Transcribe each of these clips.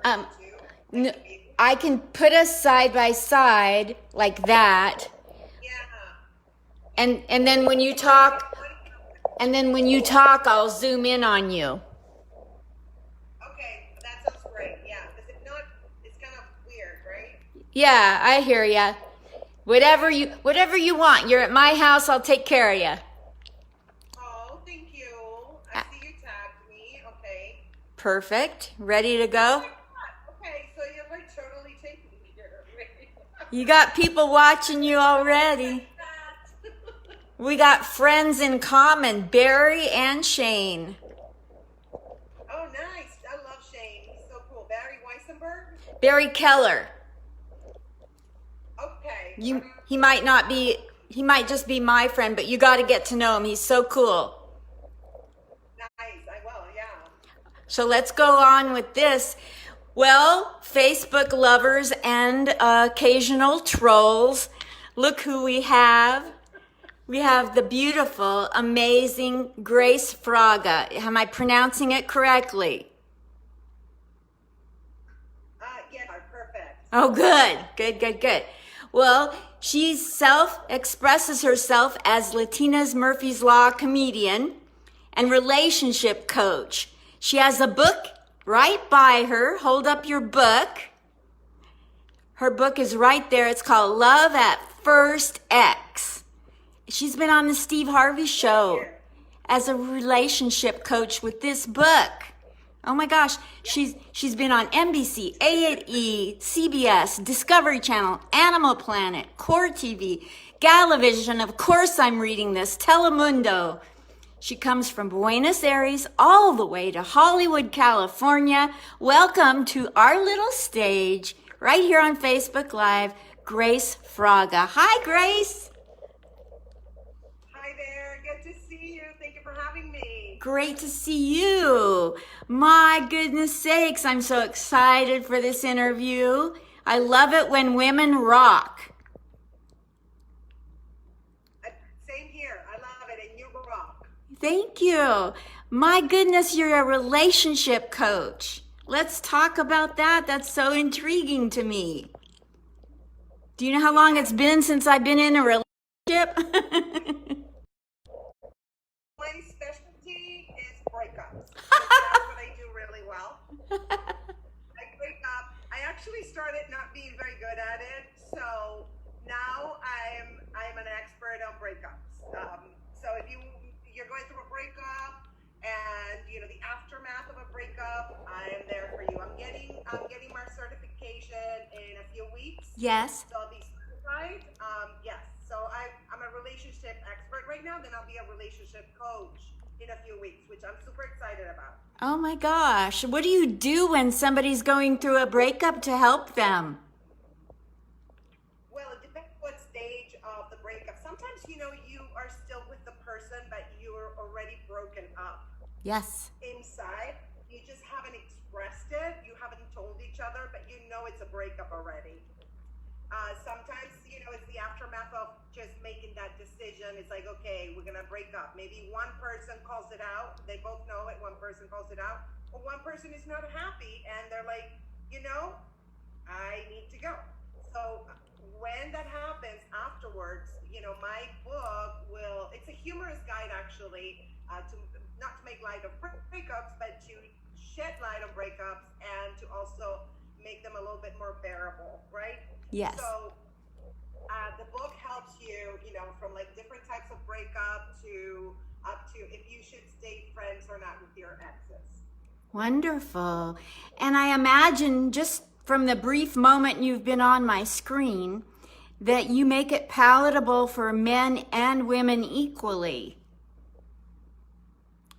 Um, too? n- I can put us side by side like that, Yeah. and then when you What are you, talk, what are you, I'll zoom in on you. okay, that sounds great. Yeah, because if not, it's kind of weird, right? Yeah, I hear ya. Whatever you want. You're at my house. I'll take care of you. Oh, thank you. I see you tagged me. Okay. Perfect. Ready to Oh go? my God. Okay, so you're like totally taking me here. Right? You got people watching you already. That. We got friends in common, Barry and Shane. Oh, nice. I love Shane. He's so cool. Barry Weissenberg? Barry Keller. Okay. He might not be, he might just be my friend, but you got to get to know him. He's so cool. Nice. I will, yeah. So let's go on with this. Well, Facebook lovers and occasional trolls, look who we have. We have the beautiful, amazing Grace Fraga. Am I pronouncing it correctly? Yeah, perfect. Oh, good. Well, she expresses herself as Latina's Murphy's Law comedian and relationship coach. She has a book right by her. Hold up your book. Her book is right there. It's called Love at First X. She's been on the Steve Harvey show as a relationship coach with this book. Oh my gosh, she's been on NBC, A&E, CBS, Discovery Channel, Animal Planet, Core TV, Galavision, of course I'm reading this, Telemundo. She comes from Buenos Aires all the way to Hollywood, California. Welcome to our little stage right here on Facebook Live, Grace Fraga. Hi, Grace. Hi there. Good to see you. Thank you for having me. Great to see you. My goodness sakes, I'm so excited for this interview. I love it when women rock. Same here. I love it, and you rock. Thank you. My goodness, you're a relationship coach. Let's talk about that. That's so intriguing to me. Do you know how long it's been since I've been in a relationship? My specialty is breakups. That's what I do really well. I break up. I actually started not being very good at it, so now I'm an expert on breakups. So if you're going through a breakup and the aftermath of a breakup, I am there for you. I'm getting my certification in a few weeks. Yes. So I'll be certified. Yes. So I'm a relationship expert right now. Then I'll be a relationship coach in a few weeks, which I'm super excited about. Oh my gosh. What do you do when somebody's going through a breakup to help them? Well, it depends what stage of the breakup. Sometimes, you are still with the person, but you're already broken up. Yes. Inside, you just haven't expressed it. You haven't told each other, but it's a breakup already. Sometimes, it's the aftermath of just making that decision. It's like, okay, we're going to break up. Maybe one person calls it out. They both know it. One person calls it out. Or one person is not happy and they're like, I need to go. So when that happens afterwards, my book it's a humorous guide actually, to not to make light of breakups, but to shed light on breakups and to also make them a little bit more bearable, right? Yes. So the book helps you, from like different types of breakup to up to if you should stay friends or not with your exes. Wonderful. And I imagine just from the brief moment you've been on my screen that you make it palatable for men and women equally.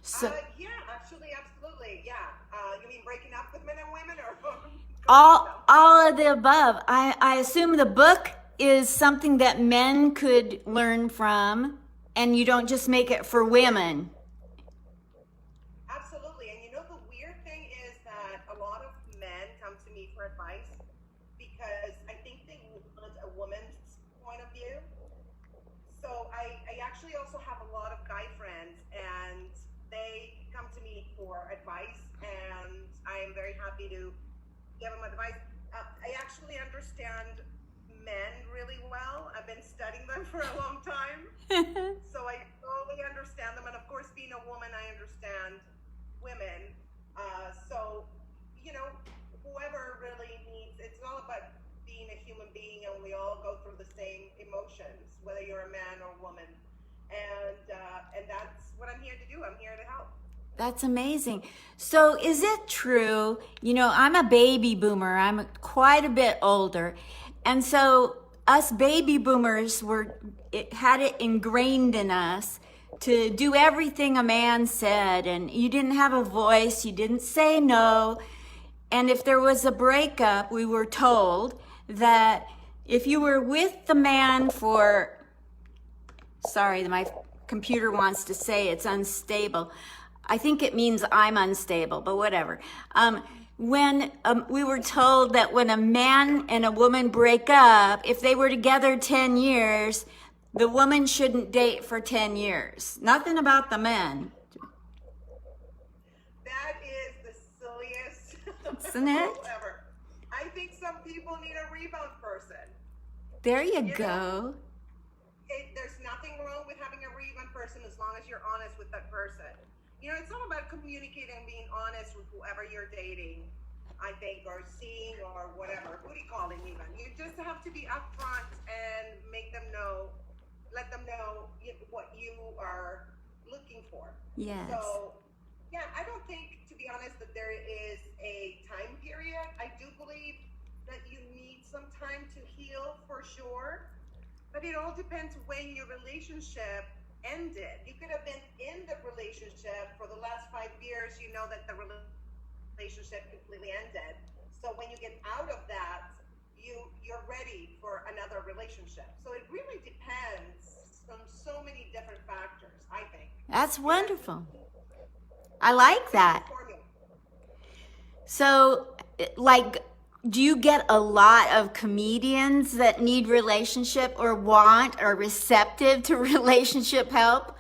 So Yeah, actually, absolutely. Yeah. You mean breaking up with men and women or all of the above. I assume the book is something that men could learn from, and you don't just make it for women. Absolutely. And the weird thing is that a lot of men come to me for advice because I think they want a woman's point of view. So I actually also have a lot of guy friends and they come to me for advice, and I am very happy to give them advice. I actually understand men really well. I've been studying them for a long time. So I totally understand them. And of course, being a woman, I understand women. So, you know, whoever really needs, it's all about being a human being, and we all go through the same emotions, whether you're a man or woman. And that's what I'm here to do. I'm here to help. That's amazing. So is it true, I'm a baby boomer, I'm quite a bit older. And so us baby boomers had it ingrained in us to do everything a man said, and you didn't have a voice, you didn't say no. And if there was a breakup, we were told that if you were with the man for, sorry, my computer wants to say it's unstable. I think it means I'm unstable, but whatever. When we were told that when a man and a woman break up, if they were together 10 years, the woman shouldn't date for 10 years. Nothing about the men. That is the silliest Isn't it? rule ever. I think some people need a rebound person. There you go. There's nothing wrong with having a rebound person as long as you're honest with that person. It's all about communicating and being honest with whoever you're dating, I think, or seeing, or whatever, booty calling even. You just have to be upfront and let them know what you are looking for. Yes. So, yeah, I don't think, to be honest, that there is a time period. I do believe that you need some time to heal for sure, but it all depends when your relationship ended. You could have been in the relationship for the last 5 years, that the relationship completely ended. So when you get out of that, you're ready for another relationship. So it really depends on so many different factors, I think. That's wonderful. I like that. So, do you get a lot of comedians that need relationship or want or receptive to relationship help?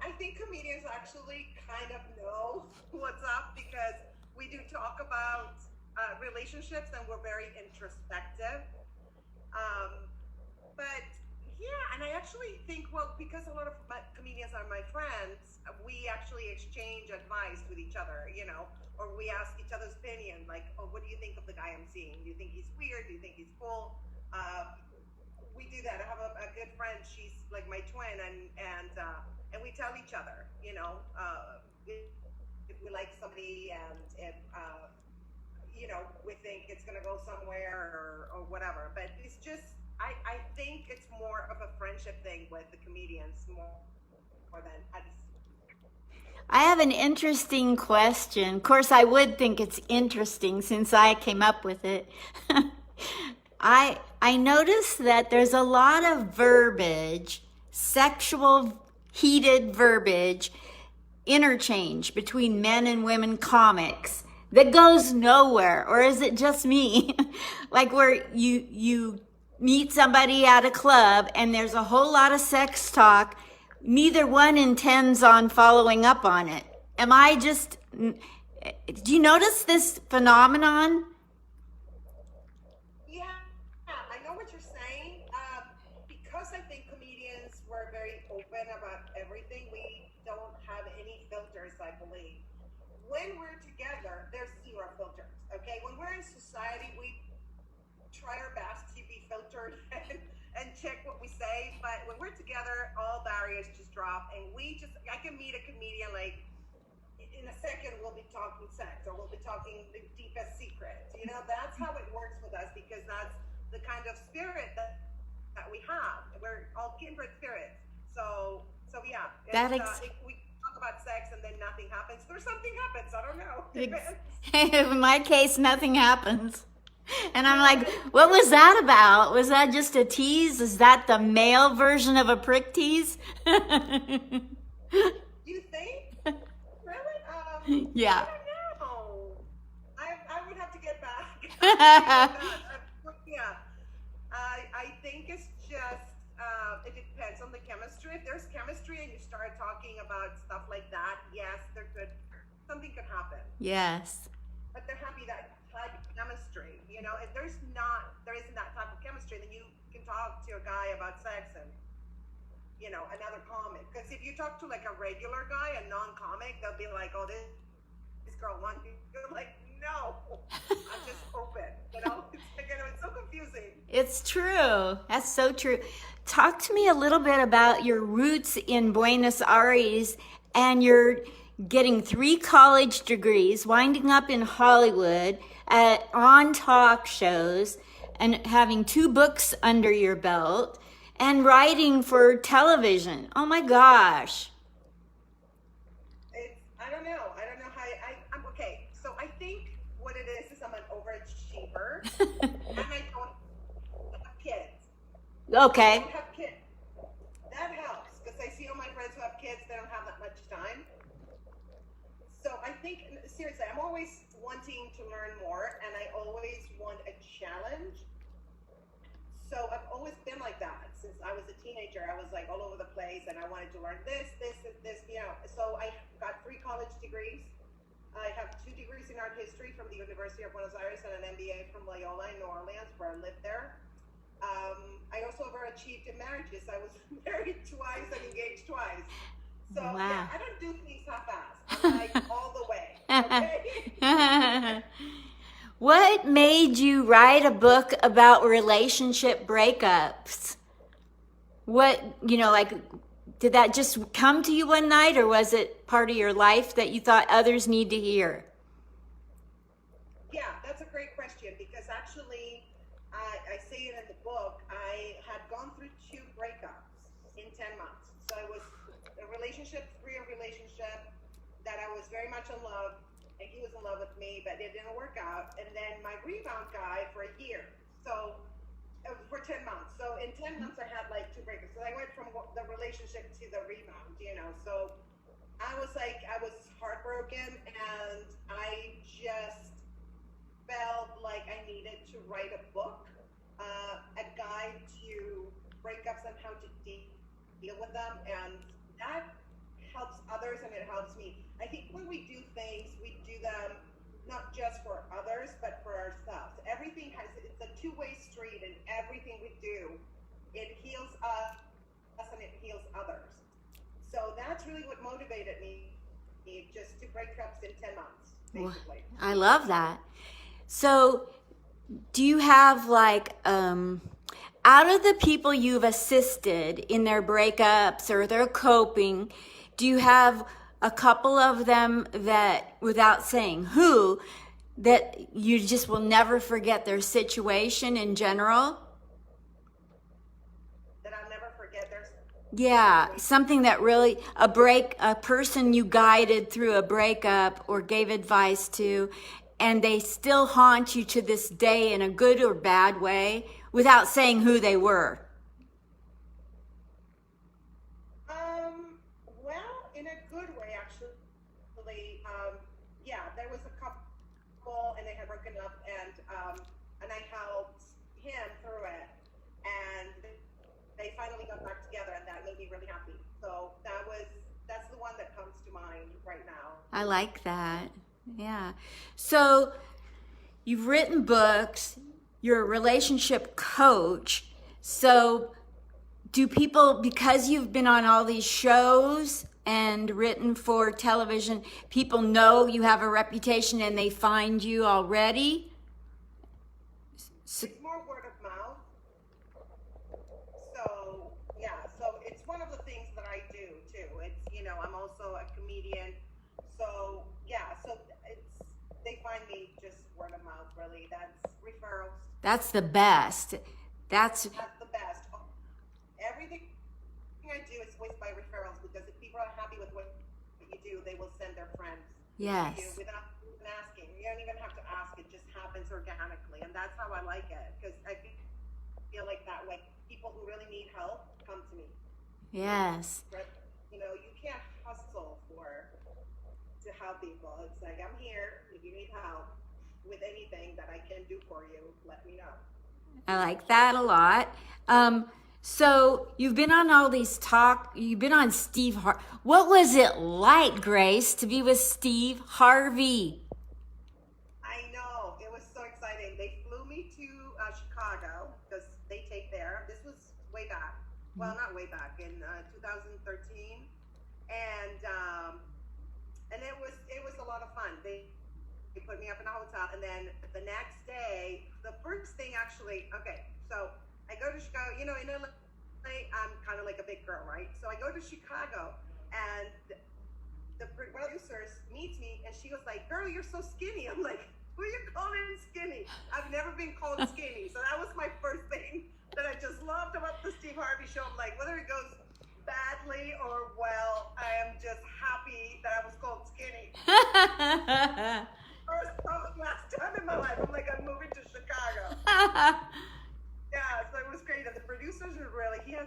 I think comedians actually kind of know what's up, because we do talk about relationships, and we're very introspective. But yeah, and I actually think, because a lot of comedians are my friends, we actually exchange advice with each other, or we ask each other's opinion, like, oh, what do you think of the guy I'm seeing? Do you think he's weird? Do you think he's cool? We do that. I have a good friend. She's like my twin, and we tell each other, if we like somebody, and if we think it's gonna go somewhere, or whatever. But it's just, I think it's more of a friendship thing with the comedians more than I have an interesting question. Of course, I would think it's interesting since I came up with it. I noticed that there's a lot of verbiage, sexual, heated verbiage, interchange between men and women comics that goes nowhere. Or is it just me? Like where you meet somebody at a club and there's a whole lot of sex talk. Neither one intends on following up on it. Do you notice this phenomenon? Yeah, I know what you're saying. Because I think comedians were very open about everything, we don't have any filters, I believe. When we're together, there's zero filters, okay? When we're in society, we try our best to be filtered and check what we say, but when we're together, all barriers just drop, and I can meet a comedian, like, in a second we'll be talking sex, or we'll be talking the deepest secrets. That's how it works with us, because that's the kind of spirit that we have. We're all kindred spirits. So yeah, we talk about sex and then nothing happens, or something happens, I don't know. In my case, nothing happens. And I'm like, what was that about? Was that just a tease? Is that the male version of a prick tease? You think? Really? Yeah. I don't know. I would have to get back. Yeah. I think it's just, it depends on the chemistry. If there's chemistry and you start talking about stuff like that, yes, something could happen. Yes. But there have to be that know, if there isn't that type of chemistry, then you can talk to a guy about sex and, you know, another comic. Because if you talk to like a regular guy, a non-comic, they'll be like, oh, this girl wants me. You're like, no, I'm just open. You know, it's like, you know, it's so confusing. It's true. That's so true. Talk to me a little bit about your roots in Buenos Aires and your getting 3 college degrees, winding up in Hollywood on talk shows, and having 2 books under your belt, and writing for television. Oh my gosh. I don't know how I'm okay. So I think what it is I'm an overachiever and I don't have kids. Okay. I don't have kids. That helps because I see all my friends who have kids, they don't have that much time. So I think, seriously, I'm always wanting to learn more and I always want a challenge. So I've always been like that since I was a teenager. I was like all over the place and I wanted to learn this, you know. So I got 3 college degrees. I have 2 degrees in art history from the University of Buenos Aires and an MBA from Loyola in New Orleans, where I lived there. I also overachieved in marriages. I was married twice and engaged twice. So wow. Yeah, I don't do things half-assed. I'm like all the way. Okay? What made you write a book about relationship breakups? What, you know, like, did that just come to you one night, or was it part of your life that you thought others need to hear? Yeah, that's a great question because actually, I say it in the book, I had gone through 2 breakups in 10 months. So it was a relationship, 3-year relationship that I was very much in love, and he was in love with me, but it didn't work out. And then my rebound guy for a year. So for 10 months. So in 10 months, I had like 2 breakups. So I went from the relationship to the rebound, you know. So I was heartbroken, and I just felt like I needed to write a book, a guide to breakups and how to deal with them. And that helps others and it helps me. I think when we do things, we do them not just for others, but for ourselves. It's a 2-way street, and everything we do, it heals us and it heals others. So that's really what motivated me, just to breakups in 10 months, basically. I love that. So do you have like, out of the people you've assisted in their breakups or their coping, do you have a couple of them that, without saying who, that you just will never forget their situation in general? That I'll never forget their Yeah, something that really, a person you guided through a breakup or gave advice to, and they still haunt you to this day in a good or bad way, without saying who they were. Well, in a good way, actually. Yeah, there was a couple, and they had broken up, and I helped him through it, and they finally got back together, and that made me really happy. So that's the one that comes to mind right now. I like that. Yeah. So you've written books, you're a relationship coach. So do people, because you've been on all these shows and written for television, people know you have a reputation and they find you already? It's more word of mouth. So, yeah, so it's one of the things that I do too. It's, you know, I'm also a comedian. So, yeah, so they find me just word of mouth, really. That's referrals. That's the best. That's the best. Everything I do is always by referrals, because if people are happy with what you do, they will send their friends yes. to you without asking. You don't even have to ask. It just happens organically. And that's how I like it, because I feel like that way people who really need help come to me. Yes. But, you know, you can't hustle to help people. It's like, I'm here. If you need help with anything that I can do for you, let me know. I like that a lot. So you've been on all these you've been on Steve Harvey. What was it like, Grace, to be with Steve Harvey? I know, it was so exciting. They flew me way back. Well, not way back, in 2013, and it was a lot of fun. They put me up in a hotel, and then the next day, the first thing actually, okay, so I go to Chicago. You know, in LA, I'm kind of like a big girl, right? So I go to Chicago, and the producers meets me, and she was like, "Girl, you're so skinny." I'm like, "Who are you calling skinny? I've never been called skinny." So that was my first thing that I just loved about the Steve Harvey show. I'm like, whether it goes badly or well, I am just happy that I was called skinny. First last time in my life, I'm like, I'm moving to Chicago. Yeah, so it was great. And the producers are really, he has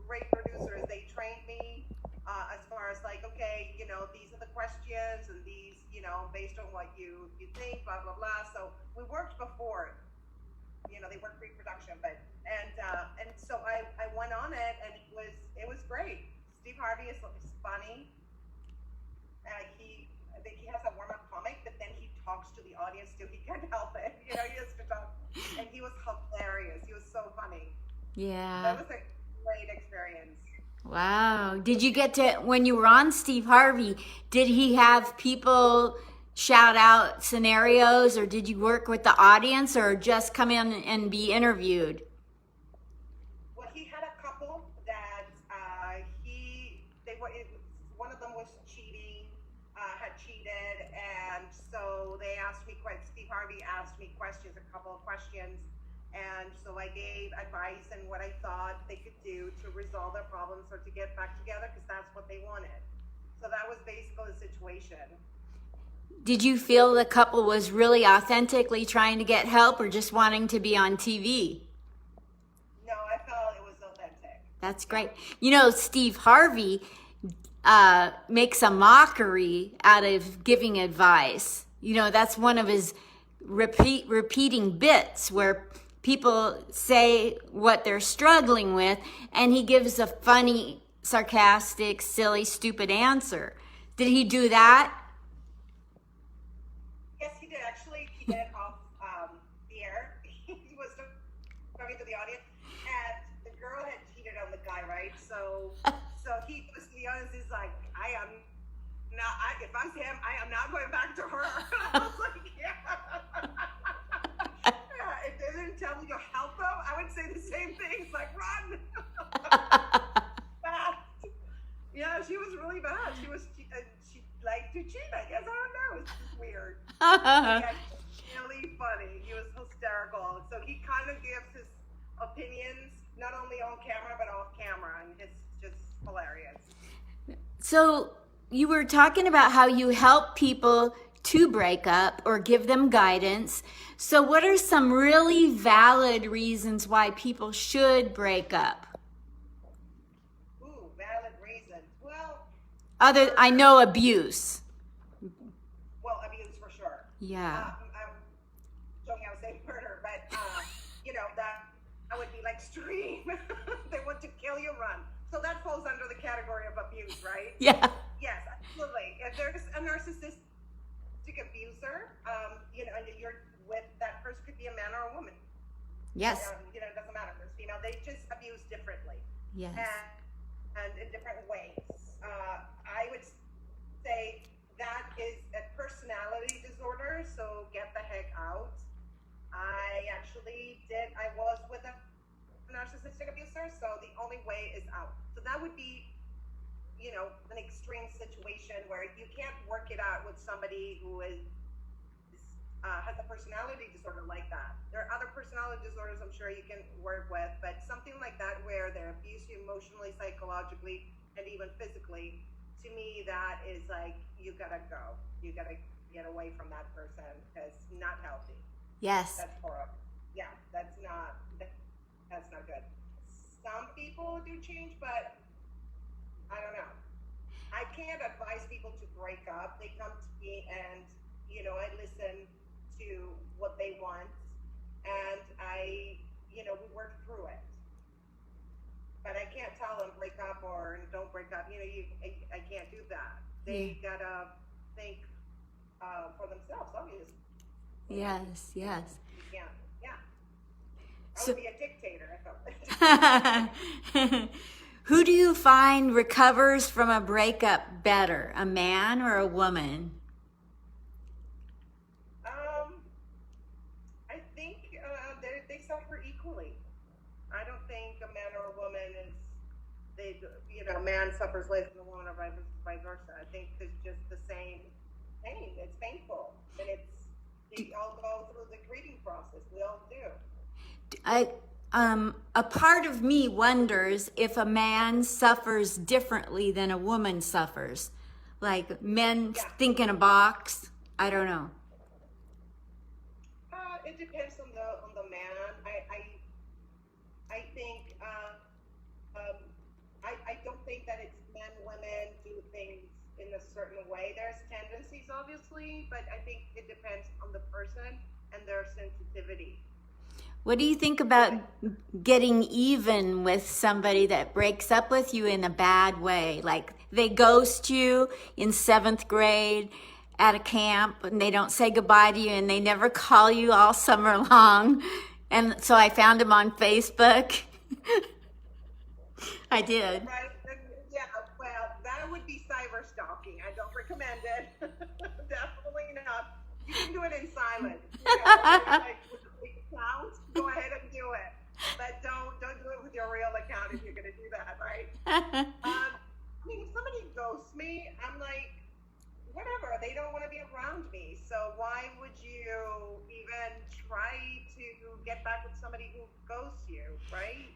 great producers. They trained me as far as like, okay, you know, these are the questions and these, you know, based on what you think, blah, blah, blah. So we worked before, you know, they worked pre-production, but, and so I went on it, and it was great. Steve Harvey is funny. I think he has a warm-up comic, but then he talks to the audience too. He can't help it. You know, he has to talk. And he was hilarious. He was so funny. Yeah. That was a great experience. Wow. Did you get to, when you were on Steve Harvey, did he have people shout out scenarios, or did you work with the audience, or just come in and be interviewed? Well, he had a couple that one of them was cheating, had cheated, and so they asked me, Steve Harvey asked me questions, a couple of questions, and so I gave advice and what I thought they could do to resolve their problems or to get back together, because that's what they wanted. So that was basically the situation. Did you feel the couple was really authentically trying to get help, or just wanting to be on TV? No, I felt it was authentic. That's great. You know, Steve Harvey makes a mockery out of giving advice. You know, that's one of his repeating bits where people say what they're struggling with, and he gives a funny, sarcastic, silly, stupid answer. Did he do that? Yes, he did. Actually, he did off the air. He was talking to the audience, and the girl had cheated on the guy, right? So he goes to the audience. He's like, if I'm him, I am not going back to her. I was like, yeah. Yeah. If they didn't tell me to help them, I would say the same things, like, run. Fast. Yeah, she was really bad. She liked to cheat, I guess. I don't know. It's just weird. Yeah, really funny. He was hysterical. So he kind of gives his opinions not only on camera but off camera, and it's just hilarious. So you were talking about how you help people to break up or give them guidance. So what are some really valid reasons why people should break up? Ooh, valid reasons. Well, I know abuse. Well, abuse for sure. Yeah. I'm joking, I would say murder, but you know, that would be like extreme. They want to kill you, run. So that falls under the category of abuse, right? Yeah. Yes, absolutely. If there's a narcissistic abuser, you know, and you're with that person, could be a man or a woman. Yes. You know, it doesn't matter. There's female. They just abuse differently. Yes. And in different ways. I would say that is a personality disorder, so get the heck out. I was with a narcissistic abuser, so the only way is out. So that would be, you know, an extreme situation where you can't work it out with somebody who has a personality disorder like that. There are other personality disorders I'm sure you can work with, but something like that where they abuse you emotionally, psychologically, and even physically, to me, that is like, you gotta go. You gotta get away from that person, because not healthy. Yes. That's horrible. Yeah, that's not good. Some people do change, but I don't know. I can't advise people to break up. They come to me and, you know, I listen to what they want, and we work through it. But I can't tell them break up or don't break up. You know, I can't do that. They gotta think for themselves, obviously. Yes, yes. You can't, yeah. I So, would be a dictator if I was. who do you find recovers from a breakup better, a man or a woman? I think they suffer equally. I don't think a man or a woman is they a man suffers less than a woman or vice versa. I think it's just the same pain. It's painful, and we all go through the grieving process. We all do. A part of me wonders if a man suffers differently than a woman suffers. Like men Yeah. think in a box. I don't know. It depends on the man. I think I don't think that it's men, women do things in a certain way. There's tendencies, obviously, but I think it depends on the person and their sensitivity. What do you think about getting even with somebody that breaks up with you in a bad way? Like they ghost you in 7th grade at a camp and they don't say goodbye to you and they never call you all summer long. And so I found him on Facebook. I did. Right? Yeah, well, that would be cyber stalking. I don't recommend it. Definitely not. You can do it in silence. Like with a big account, go ahead and do it. But don't do it with your real account if you're going to do that, right? I mean, if somebody ghosts me, I'm like, whatever. They don't want to be around me. So why would you even try to get back with somebody who ghosts you, right?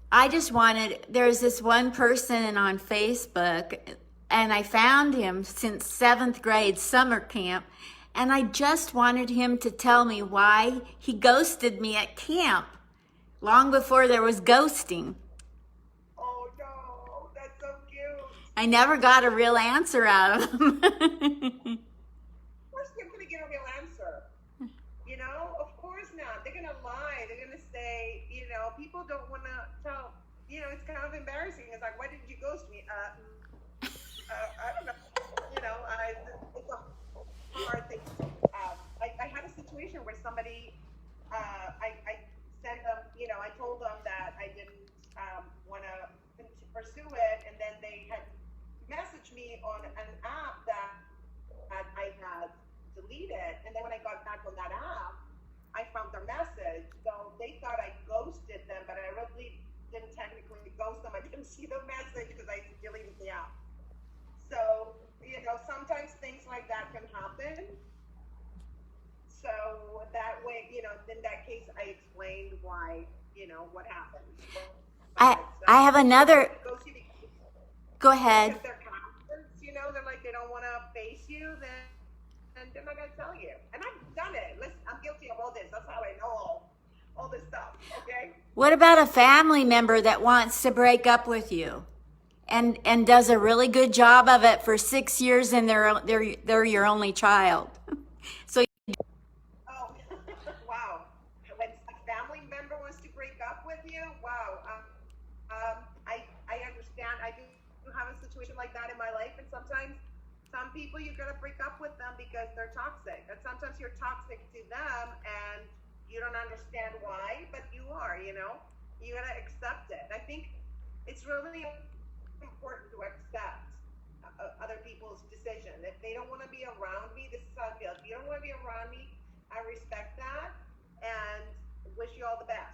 I just wanted, there's this one person on Facebook, and I found him since 7th grade summer camp, and I just wanted him to tell me why he ghosted me at camp, long before there was ghosting. Oh no, that's so cute. I never got a real answer out of him. Of course they're going to get a real answer. Of course not. They're going to lie. They're going to say, people don't want to tell, it's kind of embarrassing. It's like, why did you ghost me? I don't know. It's a hard thing. I had a situation where somebody, I sent them, I told them that I didn't want to pursue it, and then they had messaged me on an app that I had deleted, and then when I got back on that app, I found their message. So they thought I ghosted them, but I really didn't technically ghost them. I didn't see the message because I deleted the app. So, sometimes things like that can happen. So that way, in that case, I explained why, what happened. I have another, go ahead. Because they're cowards, they're like, they don't want to face you, then they're not going to tell you. And I've done it. Listen, I'm guilty of all this. That's how I know all this stuff, okay? What about a family member that wants to break up with you and does a really good job of it for 6 years and they're your only child? So Oh, wow. When a family member wants to break up with you, wow. I understand. I do have a situation like that in my life, and sometimes some people you gotta break up with them because they're toxic, and sometimes you're toxic to them and you don't understand why, but you are. You gotta accept it. I think it's really important to accept other people's decision. If they don't want to be around me, this is how I feel. If you don't want to be around me, I respect that and wish you all the best.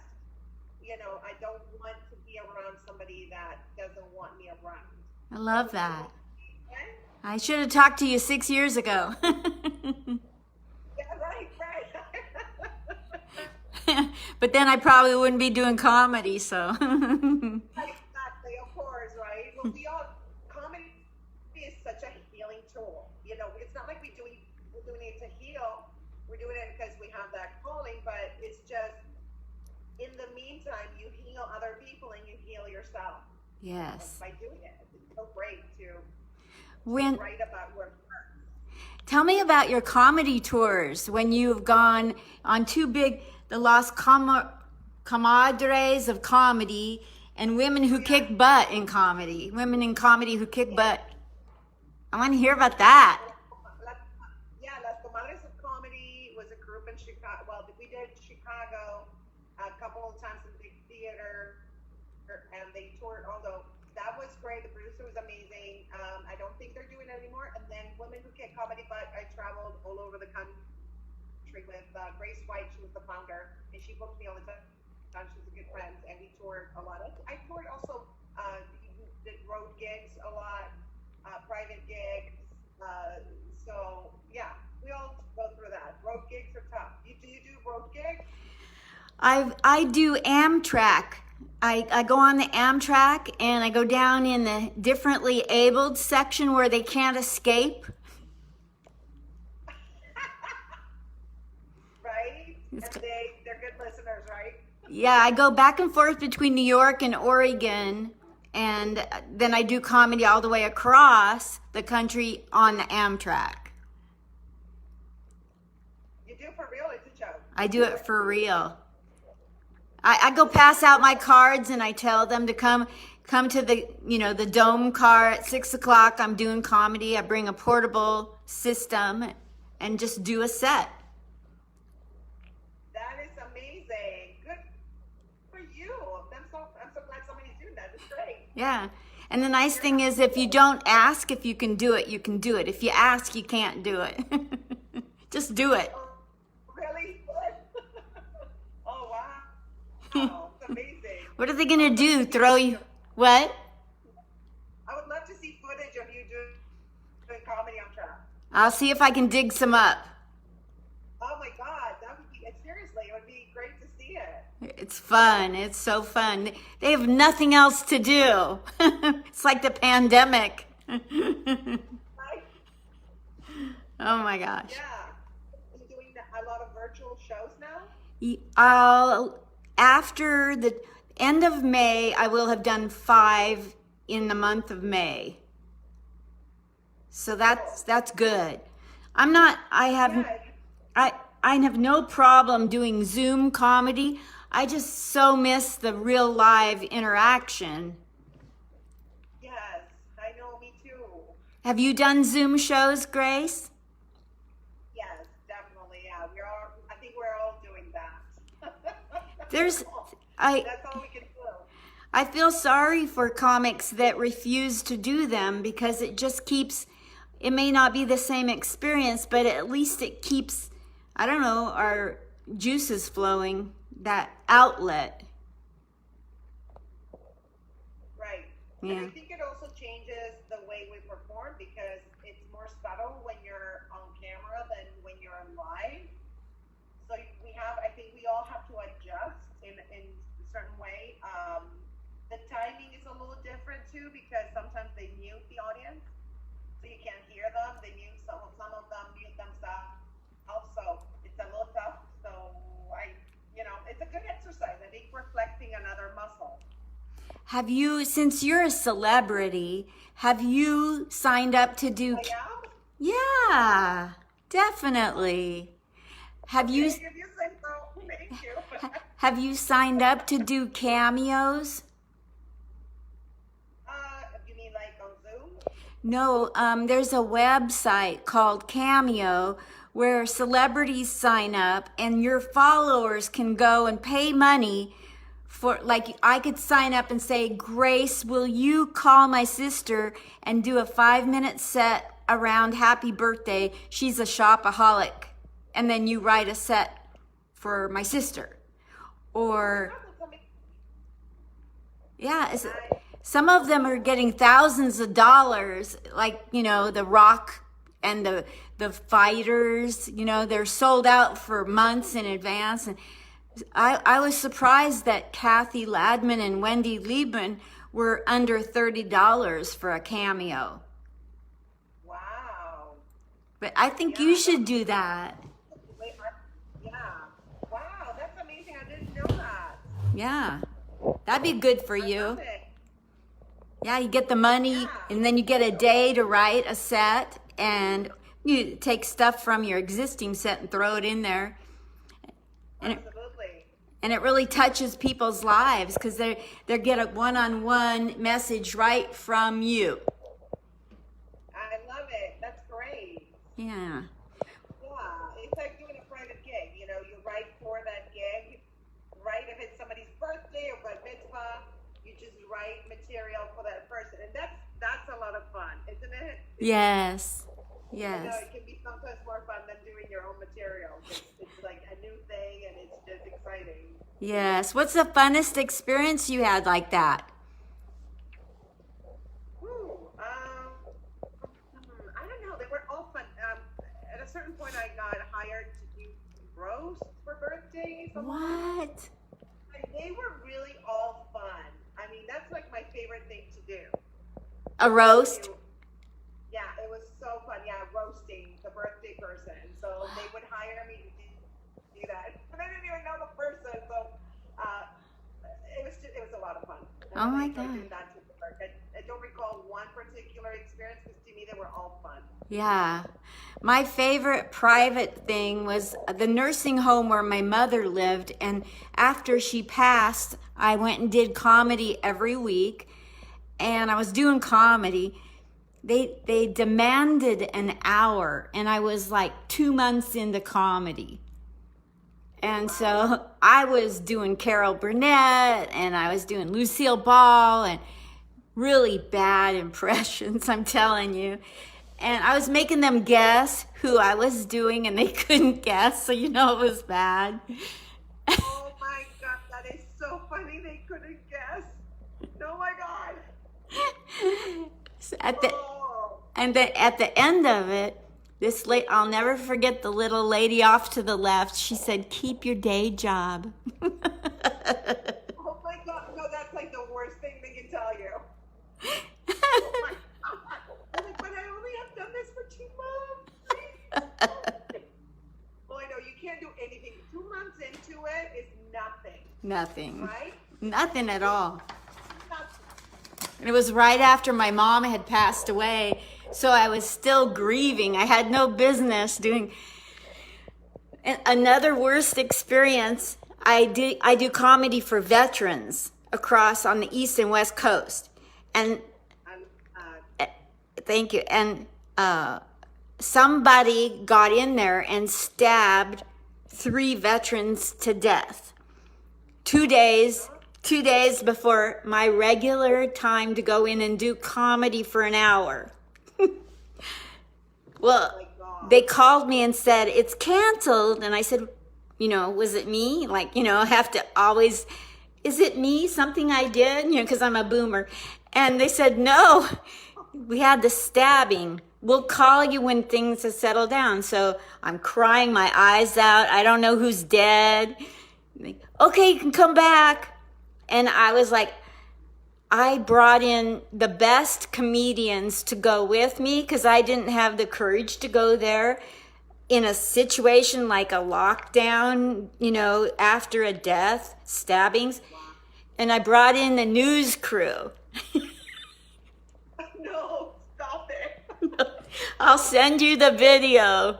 I don't want to be around somebody that doesn't want me around. I love that. Okay? I should have talked to you 6 years ago. Yeah, right. But then I probably wouldn't be doing comedy, so. Exactly, of course, right? Well, comedy is such a healing tool. It's not like we're doing it to heal. We're doing it because we have that calling, but it's just, in the meantime, you heal other people and you heal yourself. Yes. By doing it. It's so great to When, write about your work. tell me about your comedy tours when you've gone on the Los Comadres of comedy and women who kick butt in comedy. Women in comedy who kick butt. I want to hear about that. Las Comadres of Comedy was a group in Chicago. Well, we did Chicago a couple of times in the big theater, and they toured. Although that was great, the producer was amazing. I don't think they're doing it anymore. And then Women Who Get Comedy, but I traveled all over the country with Grace White. She was the founder, and she booked me all the time. She's a good friend, and we toured a lot. I toured also, did road gigs a lot, private gigs. So yeah, we all go through that. Road gigs are tough. Do you do road gigs? I do Amtrak. I go on the Amtrak and I go down in the differently abled section where they can't escape. Right? And they're good listeners, right? Yeah, I go back and forth between New York and Oregon, and then I do comedy all the way across the country on the Amtrak. You do for real? It's a joke. I do it for real. I go pass out my cards and I tell them to come to the, the Dome car at 6:00. I'm doing comedy. I bring a portable system and just do a set. That is amazing. Good for you. I'm so glad somebody's doing that. It's great. Yeah. And the nice thing is if you don't ask if you can do it, you can do it. If you ask, you can't do it. Just do it. Oh, really? Oh, wow. Oh, it's amazing. What are they going to do? Throw you? What? I would love to see footage of you doing comedy on track. I'll see if I can dig some up. Oh my God, that would be, seriously, it would be great to see it. It's fun. It's so fun. They have nothing else to do. It's like the pandemic. Right? Oh my gosh. Yeah. You're doing a lot of virtual shows now? After the end of May, I will have done 5 in the month of May. So that's good. I have no problem doing Zoom comedy. I just so miss the real live interaction. Yes, I know, me too. Have you done Zoom shows, Grace? Yes, definitely, yeah. I think we're all doing that. That's all we can do. I feel sorry for comics that refuse to do them because it may not be the same experience, but at least it keeps, I don't know, our juices flowing, that outlet. Right. Yeah. And I think it also changes the way we perform because it's more subtle when you're on camera than when you're live. So I think we all have to adjust in a certain way. The timing is a little different too because sometimes they mute the audience, so you can't hear them. They mute some of them mute themselves. Also, it's a little tough. So it's a good exercise. I think we're flexing another muscle. Have you, since you're a celebrity, have you signed up to do? I am? Yeah, definitely. Have you? If you say so, thank you. Have you signed up to do cameos? You mean like on Zoom? No, there's a website called Cameo where celebrities sign up and your followers can go and pay money for, like, I could sign up and say, Grace, will you call my sister and do a 5-minute set around happy birthday? She's a shopaholic. And then you write a set for my sister. Or, yeah, some of them are getting thousands of dollars, like, The Rock and the fighters, they're sold out for months in advance. And I was surprised that Kathy Ladman and Wendy Liebman were under $30 for a cameo. Wow. But I think you should do that. Yeah. Wow, that's amazing. I didn't know that. Yeah, that'd be good for I you. love it. Yeah, you get the money and then you get a day to write a set and you take stuff from your existing set and throw it in there. Absolutely. And it really touches people's lives because they get a one-on-one message right from you. I love it. That's great. Yeah. Yeah, it's like doing a private gig. You write for that gig, write right material for that person, and that's a lot of fun, isn't it? Yes. I know Yes. it can be sometimes more fun than doing your own material. It's like a new thing, and it's just exciting. Yes. What's the funnest experience you had like that? Ooh, I don't know. They were all fun. At a certain point, I got hired to do roasts for birthdays. What? And they were really all fun. I mean, that's like my favorite thing to do. A roast? Yeah, it was so fun. Yeah, roasting the birthday person. So they would hire me to do that. And I didn't even know the person. So it was a lot of fun. Oh my God. God. I don't recall one particular experience because to me they were all fun. Yeah. My favorite private thing was the nursing home where my mother lived. And after she passed, I went and did comedy every week. And I was doing comedy. They demanded an hour, and I was like 2 months into comedy. And so I was doing Carol Burnett, and I was doing Lucille Ball, and really bad impressions, I'm telling you. And I was making them guess who I was doing, and they couldn't guess, so you know it was bad. Oh my God, that is so funny. They couldn't guess. Oh my God. So at the end of it, I'll never forget the little lady off to the left. She said, "Keep your day job." Oh my God, no, that's like the worst thing they can tell you. Oh my God. I'm like, but I only have done this for 2 months. Well, I know you can't do anything. 2 months into it is nothing. Nothing. Right? Nothing at all. Nothing. And it was right after my mom had passed away, so I was still grieving. I had no business doing. And another worst experience, I do comedy for veterans across on the East and West Coast. And thank you. And somebody got in there and stabbed 3 veterans to death. 2 days before my regular time to go in and do comedy for an hour. Well, they called me and said, "It's canceled." And I said, was it me? Like, I have to always, is it me? Something I did? Because I'm a boomer. And they said, "No, we had the stabbing. We'll call you when things have settled down." So I'm crying my eyes out. I don't know who's dead. Okay, you can come back. And I was like, I brought in the best comedians to go with me because I didn't have the courage to go there in a situation like a lockdown, after a death, stabbings. And I brought in the news crew. No, stop it. I'll send you the video.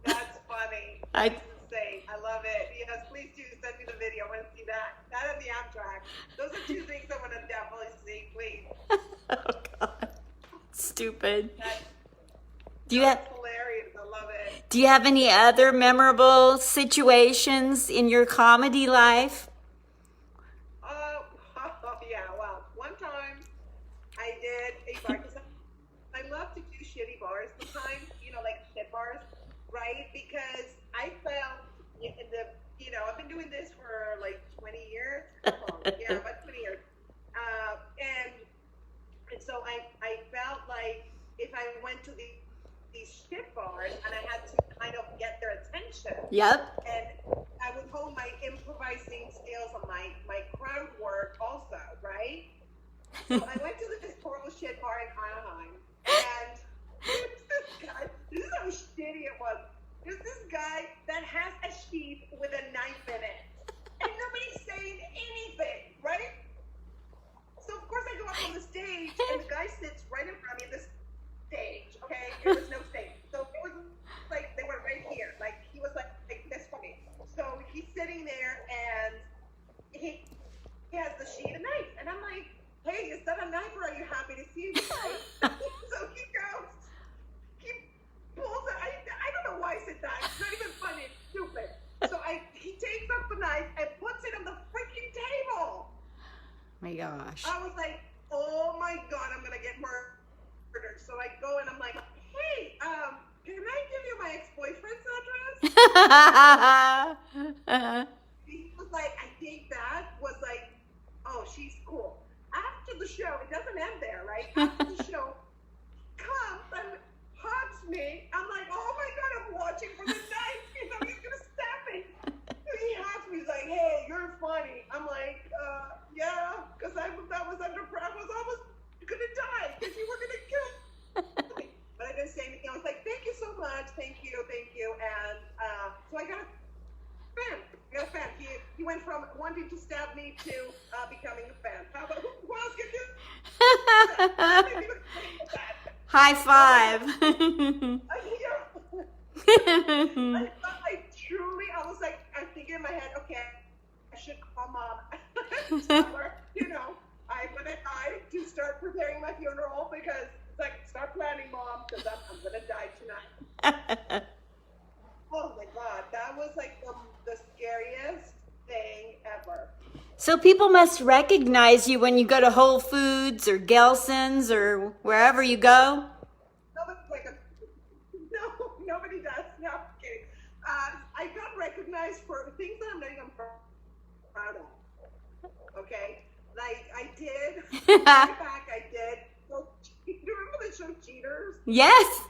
That's funny. I That's insane. I love it. Yes, please do send me the video. I want to see that. That and the Amtrak. Those are 2 things I want to definitely see. Please. Oh God, stupid. That's Hilarious. I love it. Do you have any other memorable situations in your comedy life? Yeah. Well, one time I did a bar. I love to do shitty bars sometimes. Like shit bars, right? Because I felt I've been doing this for like 20 years. Yeah, about 20 years. And so I felt like if I went to these shit bars and I had to kind of get their attention. Yep. And I would hold my improvising skills and my crowd work also, right? So I went to this horrible shit bar in Anaheim, and this is how shitty it was. There's this guy that has a sheet with a knife in it, and nobody's saying anything, right? So of course I go up on the stage, and the guy sits right in front of me in the stage, okay? There was no stage. So it was like they were right here. Like he was like this funny. So he's sitting there, and he has the sheet of knife, and I'm like, "Hey, is that a knife, or are you happy to see me?" my gosh. I was like, oh my God, I'm gonna get murdered. So I go and I'm like, hey, can I give you my ex-boyfriend's address? He was like, I think that was like, oh, she's cool. After the show, it doesn't end there, right? After the show, comes and hugs me. I'm like, oh my God, I'm watching for the knife. You know, he's gonna stab me. He hugs me. He's like, hey, you're funny. I'm like, yeah, because that was under pressure. I was almost gonna die because you were gonna kill me. But I didn't say anything. I was like, thank you so much. Thank you. And so I got a fan. He went from wanting to stab me to becoming a fan. How about who else can do that? High five. I was like, I'm thinking in my head, okay, I should call mom. Tell her, you know, I'm gonna die to start preparing my funeral because it's like, start planning, mom, because I'm gonna die tonight. Oh my God, that was like the scariest thing ever. So people must recognize you when you go to Whole Foods or Gelson's or wherever you go? Nobody does. No, I'm kidding. I got recognized for things that I'm not even proud of. Okay? Like, I did, back I did. So, you remember the show Cheaters? Yes.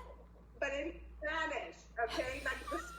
But in Spanish, okay? Like the Spanish.